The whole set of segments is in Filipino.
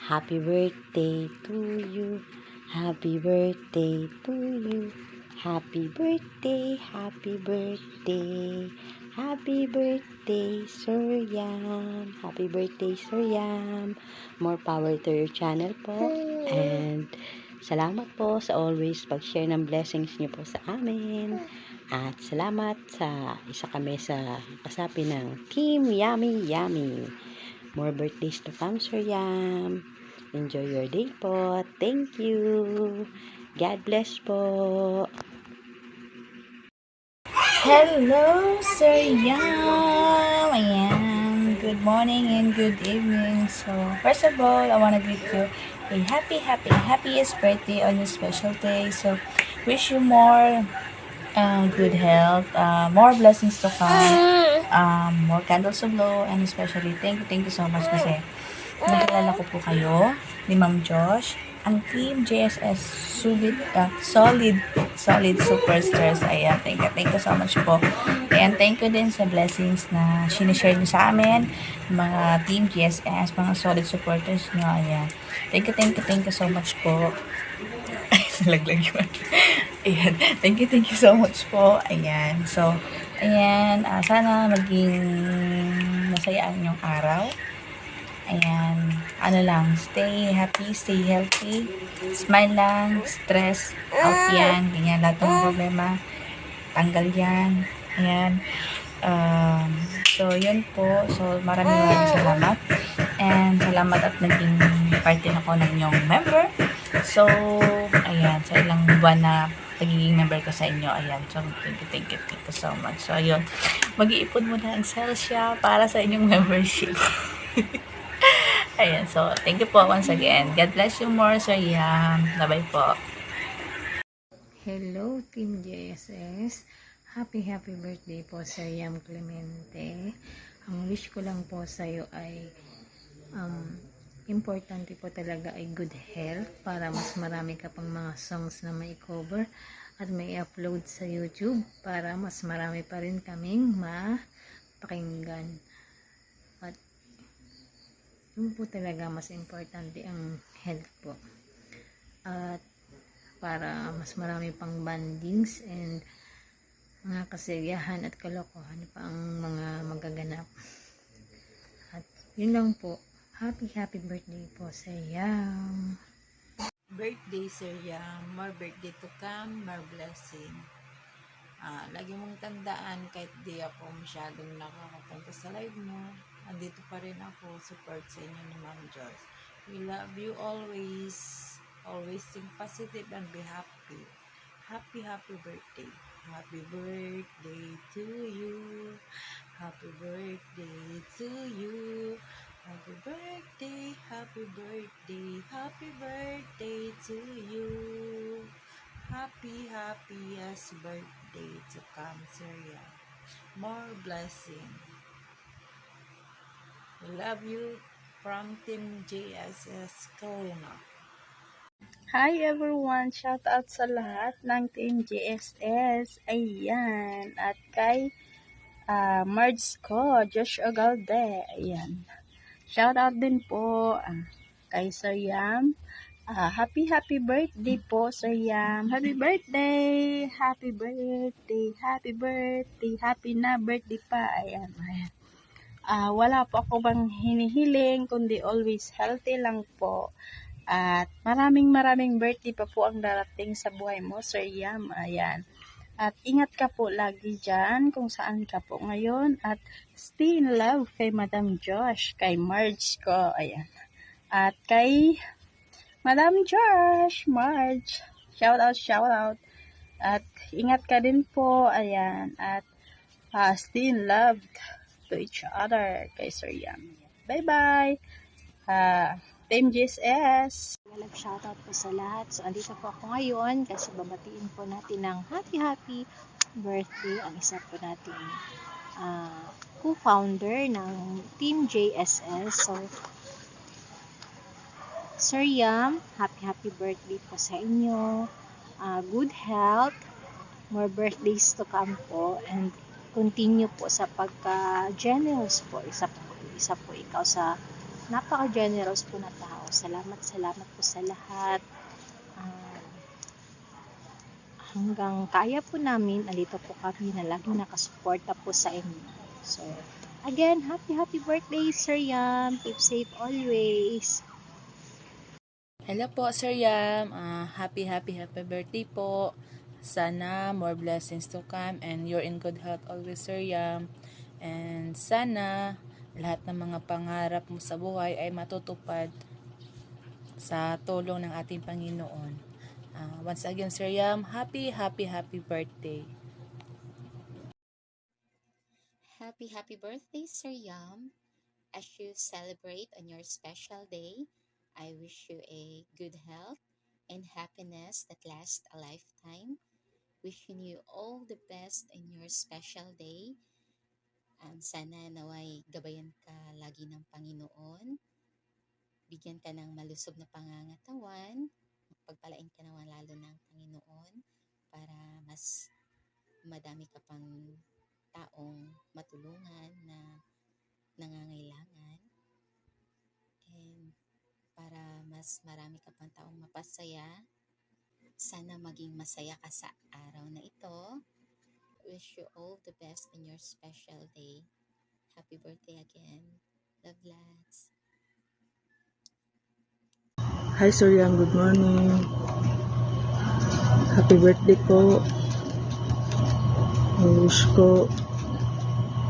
Happy birthday to you. Happy birthday to you. Happy birthday, happy birthday. Happy birthday, Sir Yam. Happy birthday, Sir Yam. More power to your channel po. And salamat po sa always pag-share ng blessings niyo po sa amin. At salamat sa isa kami sa kasapi ng Team Yummy Yummy. More birthdays to come, Sir Yam. Enjoy your day po. Thank you. God bless po. Hello, Sir Yam! Ayan. Good morning and good evening. So, first of all, I want to greet you a happiest birthday on your special day. So, wish you more good health, more blessings to come, more candles to blow, and especially thank you so much kasi nakilala ko po kayo ni Ma'am Josh, ang Team JSS solid superstars. Ayan, thank you so much po. And thank you din sa blessings na sinishare niyo sa amin, mga Team JSS, mga solid supporters niyo. Ayan, thank you so much po. Ay, nalaglag yun. Ayan, thank you so much po. Ayan, so, ayan, sana maging masaya ang inyong araw. Ayan, ano lang, stay happy, stay healthy, smile lang, stress, out yan, ganyan, lahat ng problema, tanggal yan, ayan. So, yun po, so, maraming salamat, and salamat at naging parte na ko ng inyong member. So, ayan, sa ilang buwan na nagiging member ko sa inyo, ayan, so, thank you so much. So, yun, mag-iipon muna ang Celsia para sa inyong membership. Ayan, so, thank you po once again. God bless you more, Sir Yam. Bye-bye po. Hello, Team JSS. Happy birthday po, Sir Yam Clemente. Ang wish ko lang po sa iyo ay importante po talaga ay good health para mas marami ka pang mga songs na may cover at may upload sa YouTube para mas marami pa rin kaming mapakinggan. At yun po talaga mas importante ang health po. At para mas marami pang bandings and mga kasiyahan at kalokohan pa ang mga magaganap. At yun lang po. Happy birthday po sa Yam. Birthday, Sir Yam. More birthday to come, more blessing. Lagi mong tandaan, kahit di ako masyadong nakakapunta sa live mo, andito pa rin ako, support sa inyo ni Ma'am Joyce. We love you always. Always think positive and be happy. Happy birthday. Happy birthday to you. Happy birthday to you. Happy birthday to you. Happiest birthday to come, Sir Yam. More blessing. We love you from Team JSS Kalina. Hi everyone! Shout out sa lahat ng Team JSS. Ayan. At kay Marge ko, Josh Ogalde. Ayan. Shout out din po kay Sir Yam. Happy birthday po, Sir Yam. Happy birthday! Happy na birthday pa. Ayan. Wala po ako bang hinihiling, kundi always healthy lang po. At maraming birthday pa po ang darating sa buhay mo, Sir Yam. Ayan. At ingat ka po lagi dyan kung saan ka po ngayon. At stay in love kay Madam Josh, kay Marge ko. Ayan. At kay Madam Josh, Marge. Shout out. At ingat ka din po. Ayan. At stay in love to each other kay Sir Yam. Bye-bye. Team JSS. Shoutout po sa lahat. So, andito po ako ngayon kasi babatiin po natin ng happy birthday ang isa po nating co-founder ng Team JSS. So, Sir Yam, happy birthday po sa inyo. Good health, more birthdays to come po, and continue po sa pagka-generous po. Isa po ikaw sa napaka-generous po na tao. Salamat po sa lahat. Ah, hanggang kaya po namin, andito po kami na lagi nakasuporta po sa inyo. So, again, happy birthday, Sir Yam. Keep safe always. Hello po, Sir Yam. Happy birthday po. Sana more blessings to come and you're in good health always, Sir Yam. And sana lahat ng mga pangarap mo sa buhay ay matutupad sa tulong ng ating Panginoon. Once again, Sir Yam, happy birthday. Happy birthday, Sir Yam. As you celebrate on your special day, I wish you a good health and happiness that lasts a lifetime. Wishing you all the best in your special day. Sana naway gabayan ka lagi ng Panginoon. Bigyan ka ng malusog na pangangatawan. Pagpalain ka naman lalo ng Panginoon para mas madami ka pang taong matulungan na nangangailangan, and para mas marami ka pang taong mapasaya. Sana maging masaya ka sa araw na ito. Wish you all the best in your special day. Happy birthday again. Love, lads. Hi Sir Yang, good morning. Happy birthday po. I wish ko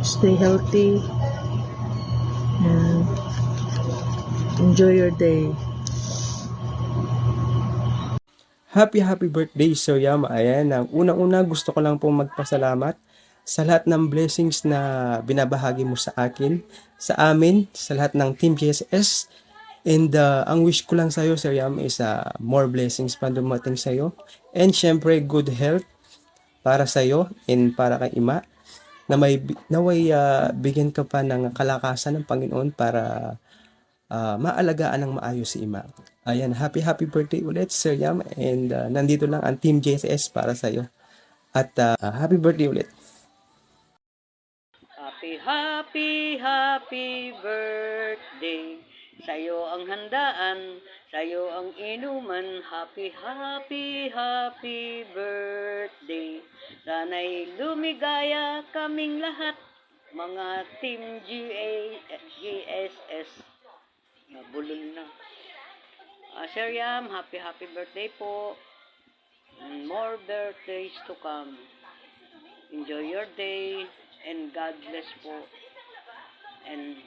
stay healthy and enjoy your day. Happy birthday, Sir Yam. Ayan, ang unang-una gusto ko lang pong magpasalamat sa lahat ng blessings na binabahagi mo sa akin, sa amin, sa lahat ng Team GSS. And ang wish ko lang sa iyo, Sir Yam, is more blessings pa dumating sa iyo. And syempre, good health para sa iyo and para kay Ima. Naway bigyan ka pa ng kalakasan ng Panginoon para maalagaan ng maayos si Ima. Ayan, happy birthday ulit, Sir Yam. And nandito lang ang Team JSS para sa iyo. At happy birthday ulit. Happy birthday. Sa'yo ang handaan, sa'yo ang inuman. Happy birthday. Sana'y lumigaya kaming lahat, mga Team GSS. Nabulol na. Sir Yam, happy birthday po. And more birthdays to come. Enjoy your day and God bless po. And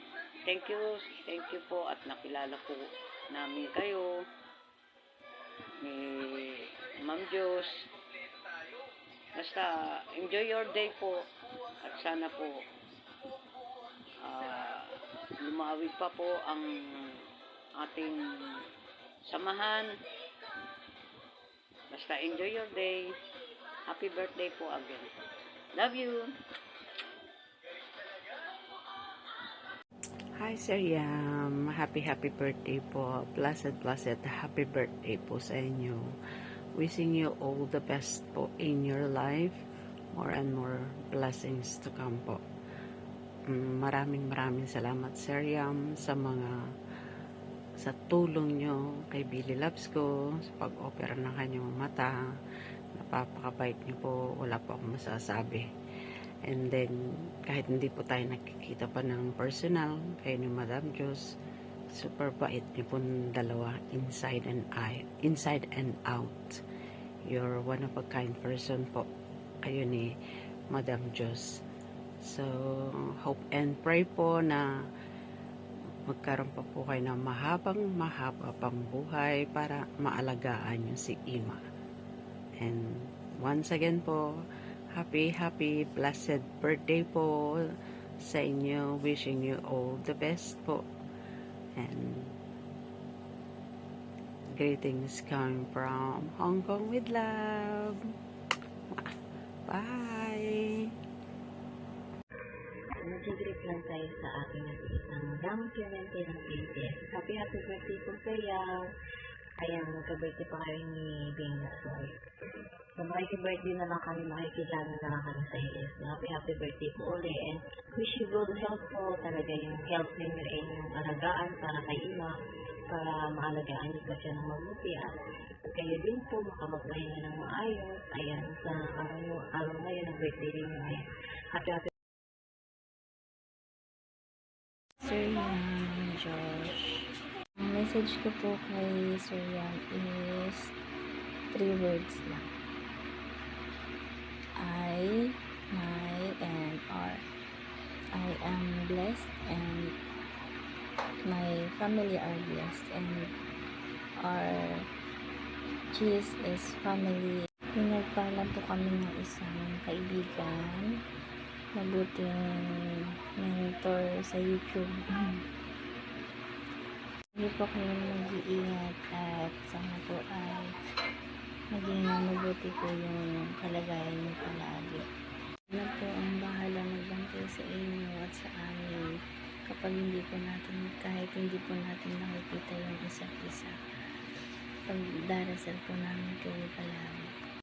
thank you po at nakilala po namin kayo ni Ma'am Diyos. Basta enjoy your day po at sana po lumawig pa po ang ating samahan. Basta enjoy your day. Happy birthday po again. Love you. Hi Sir Yam, happy birthday po. Blessed happy birthday po sa inyo. Wishing you all the best po in your life. More and more blessings to come po. Maraming salamat Sir Yam sa tulong nyo kay Billy Loves ko sa pag-opera ng kanyang mata. Napapakabait nyo po, wala po akong masasabi. And then, kahit hindi po tayo nakikita pa ng personal, kayo ni Madam Diyos, super bait niyo po dalawa, inside and out. You're one of a kind person po, kayo ni Madam Diyos. So, hope and pray po na magkaroon pa po kayo ng mahaba pang buhay para maalagaan niyo si Ima. And once again po, happy blessed birthday po sa inyo. Wishing you all the best po. And greetings coming from Hong Kong with love. Bye! Nag-greet lang tayo sa ating isang Dam Clemente ng PBS. Happy birthday po kayo. Ayan, magka-birthday pa kayo ni Venus Boy. So, makikibirthday na lang kami, makikilala na lang kami sa ES. Happy birthday po ulit. And wish you good health po. Talaga yung health ninyo ay yung alagaan para kay Ima. para maalagaan niyo po siya ng mabuti at kayo din po makamagpahinga ng maayos. Ayan, sa araw ngayon ng birthday rin niyo. Ayan. Happy Sir Yam, Josh. Ang message ko po kay Sir Yam is 3 words lang. I, my, and R. I am blessed and my family are blessed and our cheese is family. Pinagpala po kami ng isang kaibigan, mabuting mentor sa YouTube. Hindi po kayo mag-iingat at sana po ay maging mabuti po yung kalagayan niyo palagi. Ano po ang bahala magbantay sa inyo at sa amin kapag kahit hindi po natin nakikita yung isa't isa. Pagdarasal po namin kayo palagi.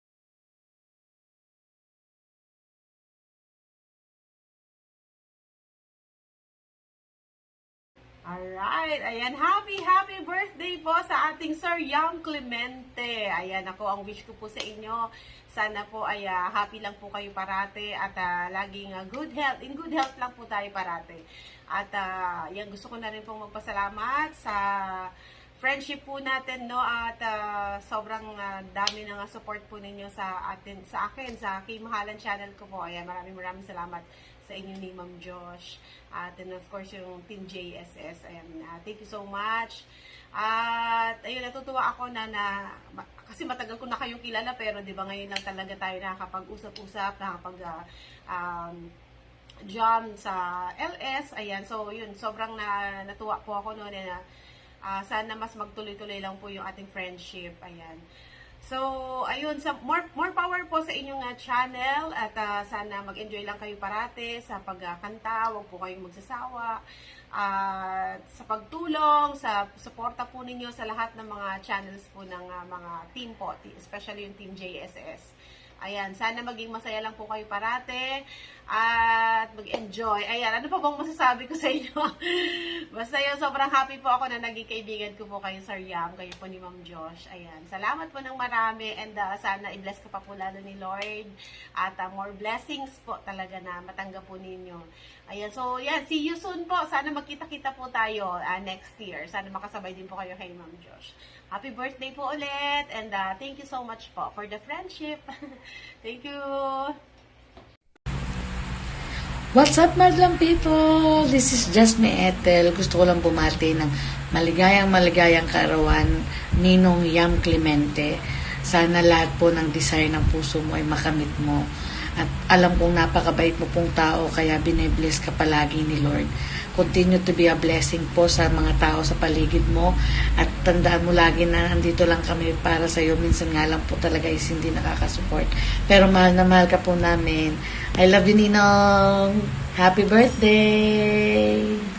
Alright, ayan, happy birthday po sa ating Sir Yam Clemente. Ayan, ako ang wish ko po sa inyo. Sana po ay happy lang po kayo parate at laging good health. In good health lang po tayo parate. At yan, gusto ko na rin pong magpasalamat sa friendship po natin, no? At sobrang dami ng support po ninyo sa akin, sa Kay Mahalan channel ko po. Ayan, maraming salamat sa inyo ni Ma'am Josh. At and of course, yung Team JSS. Ayan, thank you so much. At ayun, natutuwa ako na kasi matagal ko na kayong kilala, pero di ba ngayon lang talaga tayo nakakapag-usap-usap, jam sa LS. Ayan, so yun, sobrang natuwa po ako noon na sana mas magtuloy-tuloy lang po yung ating friendship. Ayan. So, ayun, more power po sa inyong channel at sana mag-enjoy lang kayo parate sa pagkanta, huwag po kayong magsasawa. Sa pagtulong, sa suporta po ninyo sa lahat ng mga channels po ng mga team po, especially yung Team JSS. Ayan, sana maging masaya lang po kayo parate at mag-enjoy. Ayan, ano pa bang masasabi ko sa inyo? Basta yun, sobrang happy po ako na naging kaibigan ko po kayo, Sir Yam, kayo po ni Ma'am Josh. Ayan, salamat po ng marami and sana i-bless ka pa po lalo ni Lord at more blessings po talaga na matanggap po ninyo. Ayan, so yan, see you soon po. Sana magkita-kita po tayo next year. Sana makasabay din po kayo kay Ma'am Josh. Happy birthday po ulit and thank you so much po for the friendship. Thank you. What's up, madlang people? This is Jasmine Ethel. Gusto ko lang bumati ng maligayang kaarawan, Ninong Yam Clemente. Sana lahat po ng desire ng puso mo ay makamit mo. At alam kong napakabait mo pong tao, kaya bine-bless ka palagi ni Lord. Continue to be a blessing po sa mga tao sa paligid mo. At tandaan mo lagi na nandito lang kami para sa iyo. Minsan nga lang po talaga is hindi nakakasupport. Pero mahal na mahal ka po namin. I love you, Ninong. Happy birthday!